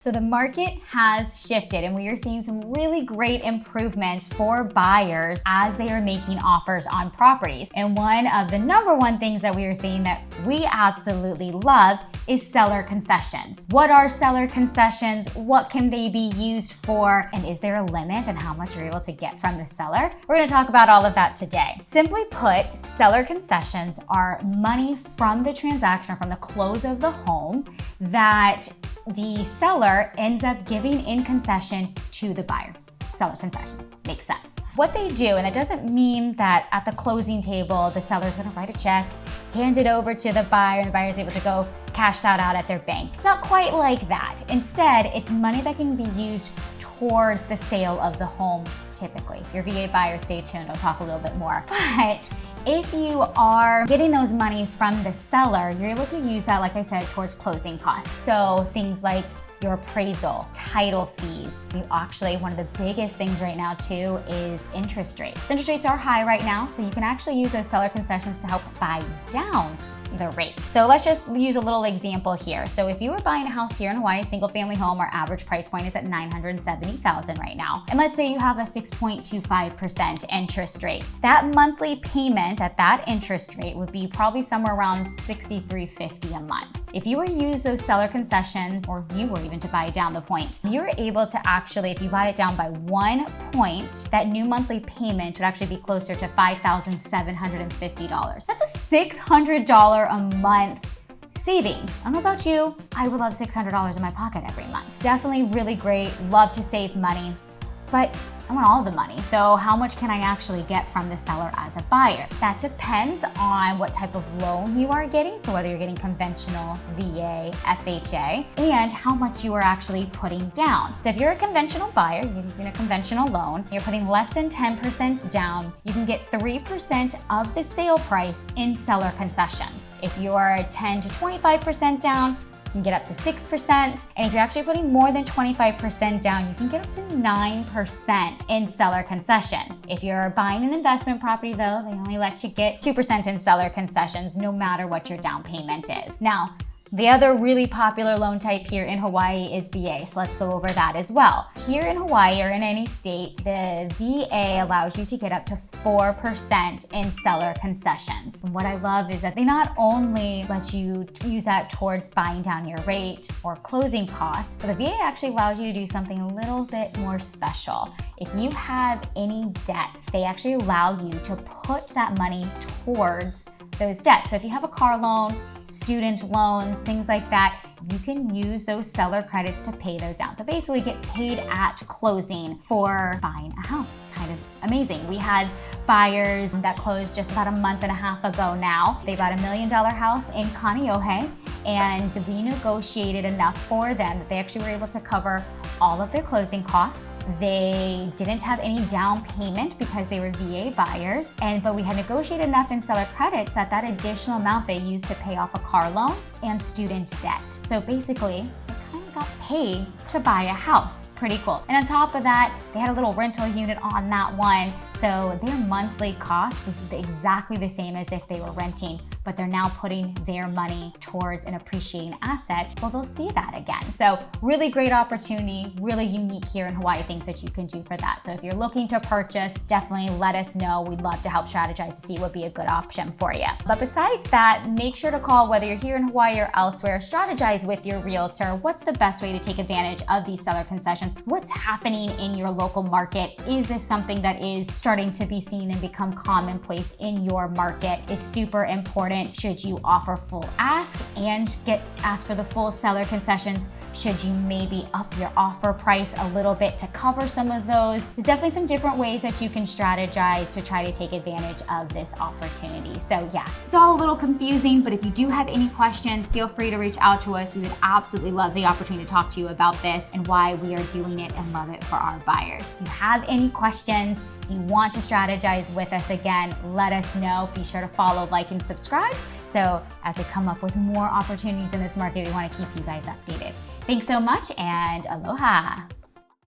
So the market has shifted and we are seeing some really great improvements for buyers as they are making offers on properties. And one of the number one things that we are seeing that we absolutely love is seller concessions. What are seller concessions? What can they be used for? And is there a limit on how much you're able to get from the seller? We're going to talk about all of that today. Simply put, seller concessions are money from the transaction or from the close of the home that the seller ends up giving in concession to the buyer. Seller concession makes sense. What they do, and it doesn't mean that at the closing table, the seller's gonna write a check, hand it over to the buyer, and the buyer's able to go cash that out at their bank. It's not quite like that. Instead, it's money that can be used towards the sale of the home, typically. If you're a VA buyer, stay tuned, I'll talk a little bit more. But if you are getting those monies from the seller, you're able to use that, like I said, towards closing costs. So things like your appraisal, title fees. One of the biggest things right now too is interest rates. Interest rates are high right now, so you can actually use those seller concessions to help buy down the rate. So let's just use a little example here. So if you were buying a house here in Hawaii, single family home, our average price point is at $970,000 right now. And let's say you have a 6.25% interest rate. That monthly payment at that interest rate would be probably somewhere around $63.50 a month. If you were to use those seller concessions, or you were even to buy it down the point, you're able to actually, if you bought it down by 1 point, that new monthly payment would actually be closer to $5,750. That's a $600 a month savings. I don't know about you, I would love $600 in my pocket every month. Definitely really great, love to save money, but I want all the money. So how much can I actually get from the seller as a buyer? That depends on what type of loan you are getting. So whether you're getting conventional, VA, FHA, and how much you are actually putting down. So if you're a conventional buyer, you're using a conventional loan, you're putting less than 10% down, you can get 3% of the sale price in seller concessions. If you're 10 to 25% down, you can get up to 6%. And if you're actually putting more than 25% down, you can get up to 9% in seller concessions. If you're buying an investment property though, they only let you get 2% in seller concessions no matter what your down payment is. Now, the other really popular loan type here in Hawaii is VA, so let's go over that as well. Here in Hawaii or in any state, the VA allows you to get up to 4% in seller concessions. And what I love is that they not only let you use that towards buying down your rate or closing costs, but the VA actually allows you to do something a little bit more special. If you have any debts, they actually allow you to put that money towards those debts. So if you have a car loan, student loans, things like that, you can use those seller credits to pay those down. So basically get paid at closing for buying a house. Kind of amazing. We had buyers that closed just about a month and a half ago now. They bought $1 million house in Kaneohe, and we negotiated enough for them that they actually were able to cover all of their closing costs. They didn't have any down payment because they were VA buyers, but we had negotiated enough in seller credits that additional amount they used to pay off a car loan and student debt. So basically, they kind of got paid to buy a house. Pretty cool. And on top of that, they had a little rental unit on that one. So their monthly cost was exactly the same as if they were renting, but they're now putting their money towards an appreciating asset. Well, they'll see that again. So really great opportunity, really unique here in Hawaii, things that you can do for that. So if you're looking to purchase, definitely let us know. We'd love to help strategize to see what would be a good option for you. But besides that, make sure to call, whether you're here in Hawaii or elsewhere, strategize with your realtor. What's the best way to take advantage of these seller concessions? What's happening in your local market? Is this something that is starting to be seen and become commonplace in your market? Is super important. Should you offer full ask and get asked for the full seller concessions? Should you maybe up your offer price a little bit to cover some of those? There's definitely some different ways that you can strategize to try to take advantage of this opportunity. So yeah, it's all a little confusing, but if you do have any questions, feel free to reach out to us. We would absolutely love the opportunity to talk to you about this and why we are doing it and love it for our buyers. If you have any questions, you want to strategize with us again, let us know. Be sure to follow, like, and subscribe. So as we come up with more opportunities in this market, we want to keep you guys updated. Thanks so much and aloha.